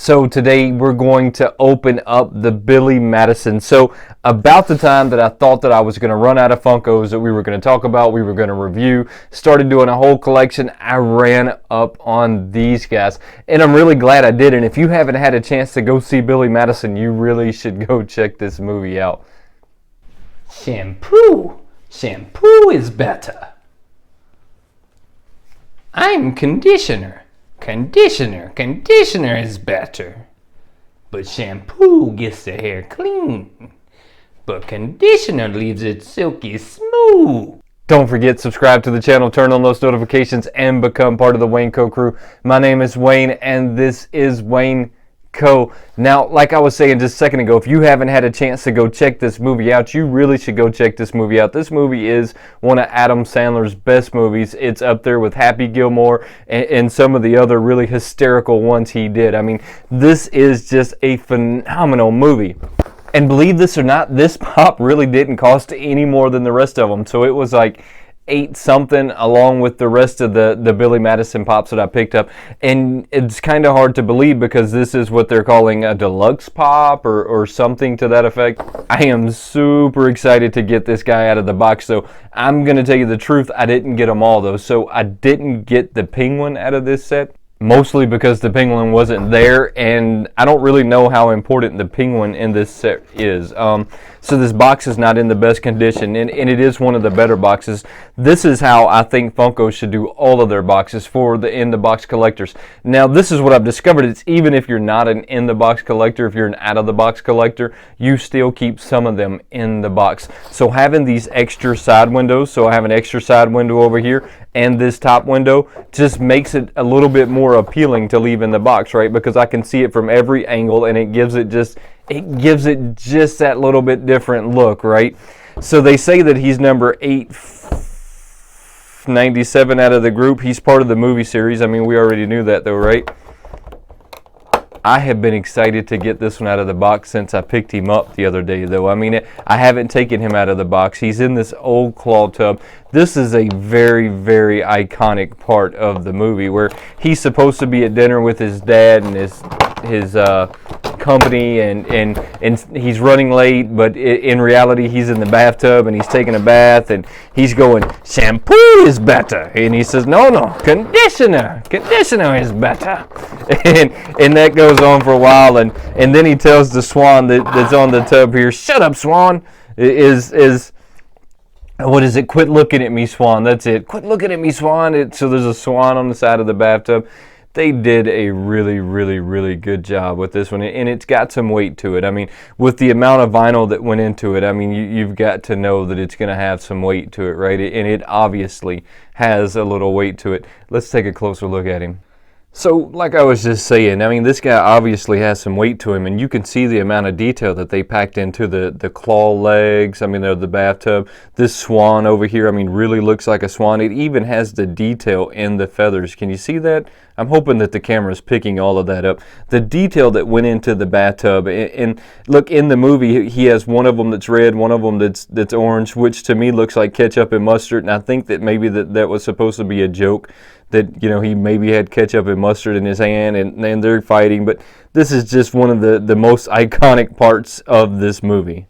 So today we're going to open up the Billy Madison. So about the time that I thought that I was going to run out of Funkos that we were going to talk about, we were going to review, started doing a whole collection, I ran up on these guys. And I'm really glad I did. And if you haven't had a chance to go see Billy Madison, you really should go check this movie out. Shampoo is better. I'm conditioner is better. But shampoo gets the hair clean, but conditioner leaves it silky smooth. Don't forget, subscribe to the channel, turn on those notifications, and become part of the Wayneko crew. My name is Wayne, and this is Wayneko. Now, like I was saying just a second ago, if you haven't had a chance to go check this movie out, you really should go check this movie out. This movie is one of Adam Sandler's best movies. It's up there with Happy Gilmore and some of the other really hysterical ones he did. I mean, this is just a phenomenal movie. And believe this or not, this pop really didn't cost any more than the rest of them. So it was like $8 something along with the rest of the Billy Madison pops that I picked up. And it's kind of hard to believe because this is what they're calling a deluxe pop or something to that effect. I am super excited to get this guy out of the box. So I'm going to tell you the truth, I didn't get them all though. So I didn't get the penguin out of this set. Mostly because the penguin wasn't there, and I don't really know how important the penguin in this set is. So this box is not in the best condition, and it is one of the better boxes. This is how I think Funko should do all of their boxes for the in-the-box collectors. Now, this is what I've discovered. It's even if you're not an in-the-box collector, if you're an out-of-the-box collector, you still keep some of them in the box. So having these extra side windows, so I have an extra side window over here, and this top window just makes it a little bit more appealing to leave in the box, right? Because I can see it from every angle, and it gives it just that little bit different look, right? So they say that he's number 897 out of the group. He's part of the movie series. I mean, we already knew that though, right? I have been excited to get this one out of the box since I picked him up the other day, though. I mean, I haven't taken him out of the box. He's in this old claw tub. This is a very, very iconic part of the movie where he's supposed to be at dinner with his dad and his company, and he's running late, but in reality he's in the bathtub and he's taking a bath and he's going, shampoo is better, and he says, no, conditioner is better, and that goes on for a while, and then he tells the swan that's on the tub here, shut up, swan, what is it? Quit looking at me, swan. That's it. Quit looking at me, swan. So there's a swan on the side of the bathtub. They did a really, really, really good job with this one, and it's got some weight to it. I mean, with the amount of vinyl that went into it, I mean, you've got to know that it's going to have some weight to it, right? And it obviously has a little weight to it. Let's take a closer look at him. So, like I was just saying, I mean, this guy obviously has some weight to him, and you can see the amount of detail that they packed into the claw legs. I mean, they're the bathtub. This swan over here, I mean, really looks like a swan. It even has the detail in the feathers. Can you see that? I'm hoping that the camera is picking all of that up. The detail that went into the bathtub, and look, in the movie, he has one of them that's red, one of them that's orange, which to me looks like ketchup and mustard, and I think that maybe that was supposed to be a joke, that, you know, he maybe had ketchup and mustard in his hand and they're fighting, but this is just one of the most iconic parts of this movie.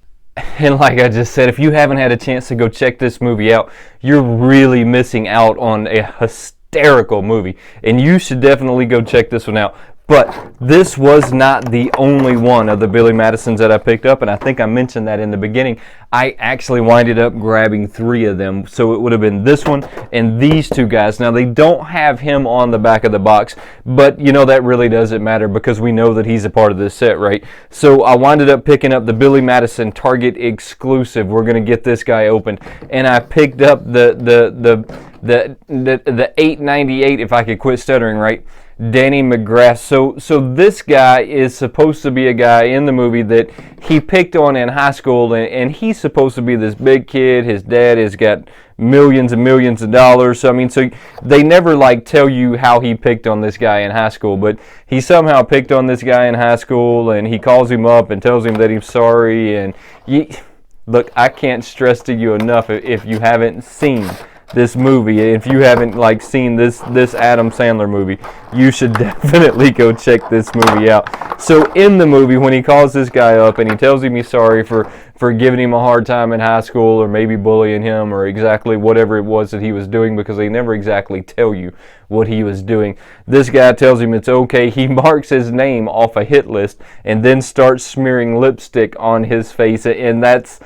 And like I just said, if you haven't had a chance to go check this movie out, you're really missing out on a hysterical movie, and you should definitely go check this one out. But this was not the only one of the Billy Madisons that I picked up, and I think I mentioned that in the beginning. I actually winded up grabbing 3 of them, so it would have been this one and these 2 guys. Now, they don't have him on the back of the box, but, you know, that really doesn't matter because we know that he's a part of this set, right? So I winded up picking up the Billy Madison Target exclusive. We're going to get this guy opened, and I picked up the $8.98, if I could quit stuttering, right? Danny McGrath. So this guy is supposed to be a guy in the movie that he picked on in high school, and he's supposed to be this big kid. His dad has got millions and millions of dollars. So I mean, so they never like tell you how he picked on this guy in high school, but he somehow picked on this guy in high school, and he calls him up and tells him that he's sorry. And look, I can't stress to you enough, if you haven't seen this movie, if you haven't seen this Adam Sandler movie, you should definitely go check this movie out. So in the movie, when he calls this guy up and he tells him he's sorry for giving him a hard time in high school or maybe bullying him or exactly whatever it was that he was doing, because they never exactly tell you what he was doing, this guy tells him it's okay. He marks his name off a hit list and then starts smearing lipstick on his face, and that's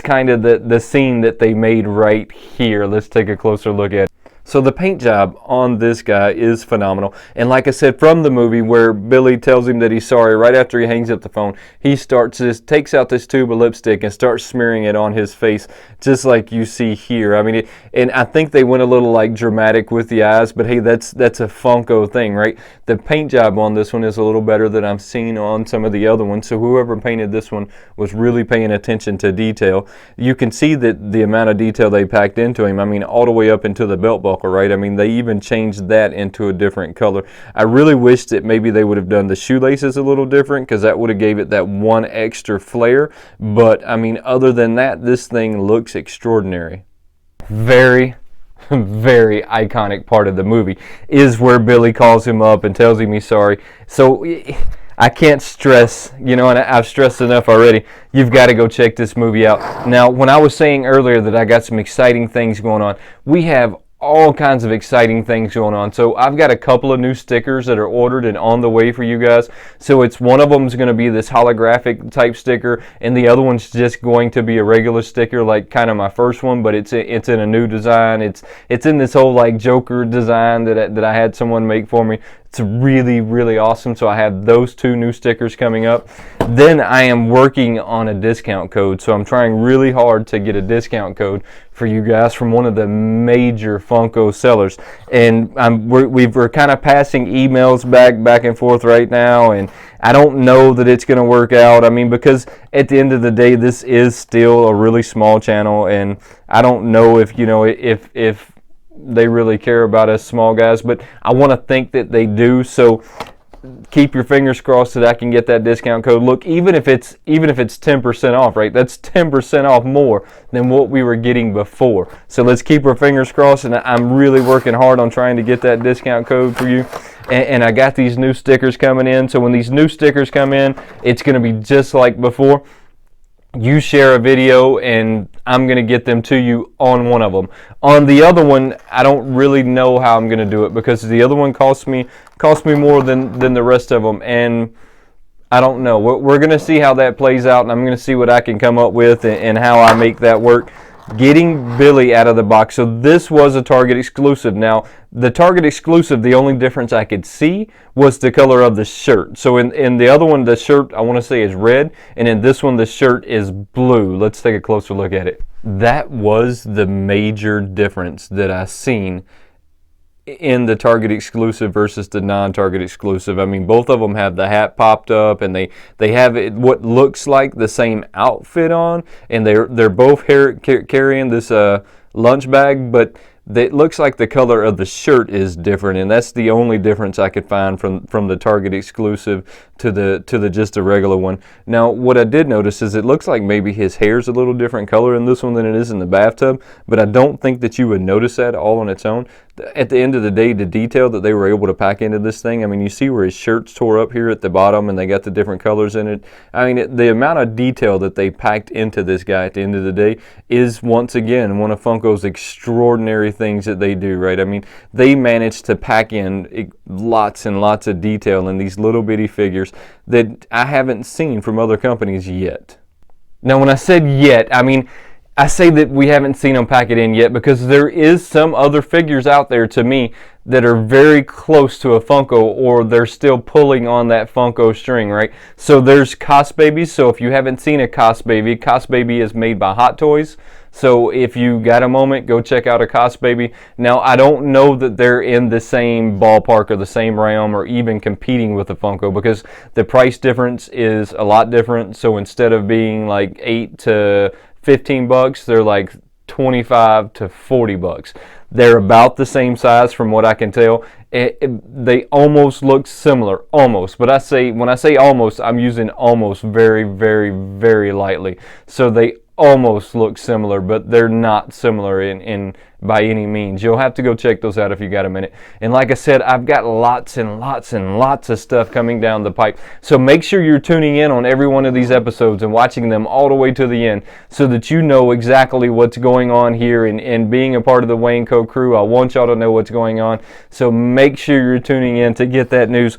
kind of the scene that they made right here. Let's take a closer look at it. So the paint job on this guy is phenomenal. And like I said, from the movie where Billy tells him that he's sorry, right after he hangs up the phone, he takes out this tube of lipstick and starts smearing it on his face, just like you see here. I mean, and I think they went a little like dramatic with the eyes, but hey, that's a Funko thing, right? The paint job on this one is a little better than I've seen on some of the other ones. So whoever painted this one was really paying attention to detail. You can see that the amount of detail they packed into him, I mean, all the way up into the belt buckle, right? I mean, they even changed that into a different color. I really wish that maybe they would have done the shoelaces a little different, because that would have gave it that one extra flair. But I mean, other than that, this thing looks extraordinary. Very iconic part of the movie is where Billy calls him up and tells him he's sorry. So I can't stress, and I've stressed enough already, you've got to go check this movie out. Now, when I was saying earlier that I got some exciting things going on, we have all kinds of exciting things going on. So I've got a couple of new stickers that are ordered and on the way for you guys. So it's one of them is going to be this holographic type sticker, and the other one's just going to be a regular sticker, like kind of my first one, but it's in a new design. It's in this whole like Joker design that I had someone make for me. It's really awesome. So I have those two new stickers coming up. Then I am working on a discount code. So I'm trying really hard to get a discount code for you guys from one of the major Funko sellers. And we're kind of passing emails back and forth right now. And I don't know that it's going to work out. I mean, because at the end of the day, this is still a really small channel. And I don't know if they really care about us small guys, but I want to think that they do. So keep your fingers crossed that I can get that discount code. Look, even if it's 10% off, right? That's 10% off more than what we were getting before. So let's keep our fingers crossed, and I'm really working hard on trying to get that discount code for you. And I got these new stickers coming in. So when these new stickers come in, it's going to be just like before. You share a video and I'm going to get them to you on one of them. On the other one, I don't really know how I'm going to do it, because the other one cost me more than the rest of them, and I don't know. We're going to see how that plays out, and I'm going to see what I can come up with and how I make that work. Getting Billy out of the box. So this was a Target exclusive. Now, the Target exclusive, the only difference I could see was the color of the shirt. So in the other one, the shirt, I want to say, is red, and in this one, the shirt is blue. Let's take a closer look at it. That was the major difference that I seen in the Target exclusive versus the non-Target exclusive. I mean, both of them have the hat popped up, and they have what looks like the same outfit on, and they're both carrying this lunch bag, but it looks like the color of the shirt is different, and that's the only difference I could find from the Target exclusive to the just a regular one. Now, what I did notice is it looks like maybe his hair's a little different color in this one than it is in the bathtub, but I don't think that you would notice that all on its own. At the end of the day, the detail that they were able to pack into this thing, I mean, you see where his shirt's tore up here at the bottom, and they got the different colors in it. I mean, the amount of detail that they packed into this guy at the end of the day is, once again, one of Funko's extraordinary things that they do, right? I mean, they managed to pack in lots and lots of detail in these little bitty figures that I haven't seen from other companies yet. Now, when I said yet, I mean, I say that we haven't seen them pack it in yet because there is some other figures out there, to me, that are very close to a Funko, or they're still pulling on that Funko string, right? So there's Cos Babies. So if you haven't seen a Cos Baby is made by Hot Toys. So if you got a moment, go check out a Cos Baby. Now, I don't know that they're in the same ballpark or the same realm or even competing with the Funko, because the price difference is a lot different. So instead of being like $8 to $15, they're like $25 to $40. They're about the same size from what I can tell. They almost look similar, almost. But when I say almost, I'm using almost very lightly. So they almost look similar, but they're not similar in by any means. You'll have to go check those out if you got a minute. And like I said, I've got lots and lots and lots of stuff coming down the pipe. So make sure you're tuning in on every one of these episodes and watching them all the way to the end so that you know exactly what's going on here, and being a part of the Wayneko crew, I want y'all to know what's going on. So make sure you're tuning in to get that news.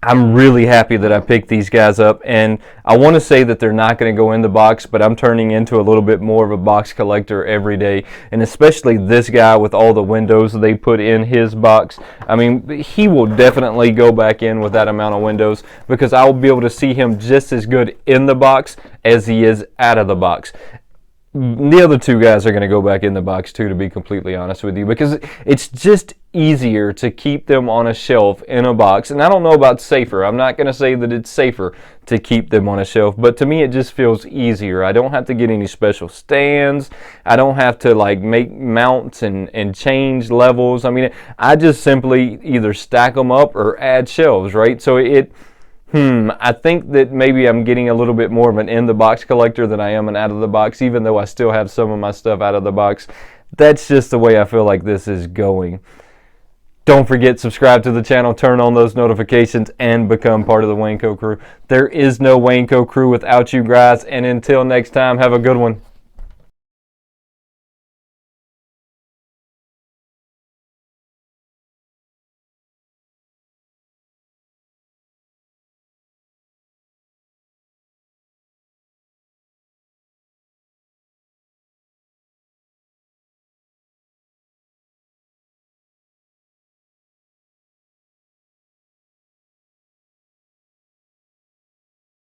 I'm really happy that I picked these guys up, and I want to say that they're not going to go in the box, but I'm turning into a little bit more of a box collector every day, and especially this guy with all the windows they put in his box. I mean, he will definitely go back in with that amount of windows because I will be able to see him just as good in the box as he is out of the box. The other two guys are going to go back in the box too, to be completely honest with you, because it's just easier to keep them on a shelf in a box. And I don't know about safer. I'm not going to say that it's safer to keep them on a shelf, but to me it just feels easier. I don't have to get any special stands. I don't have to like make mounts and change levels. I mean, I just simply either stack them up or add shelves, right? So I think that maybe I'm getting a little bit more of an in-the-box collector than I am an out-of-the-box, even though I still have some of my stuff out of the box. That's just the way I feel like this is going. Don't forget, subscribe to the channel, turn on those notifications, and become part of the Wayneko crew. There is no Wayneko crew without you guys, and until next time, have a good one.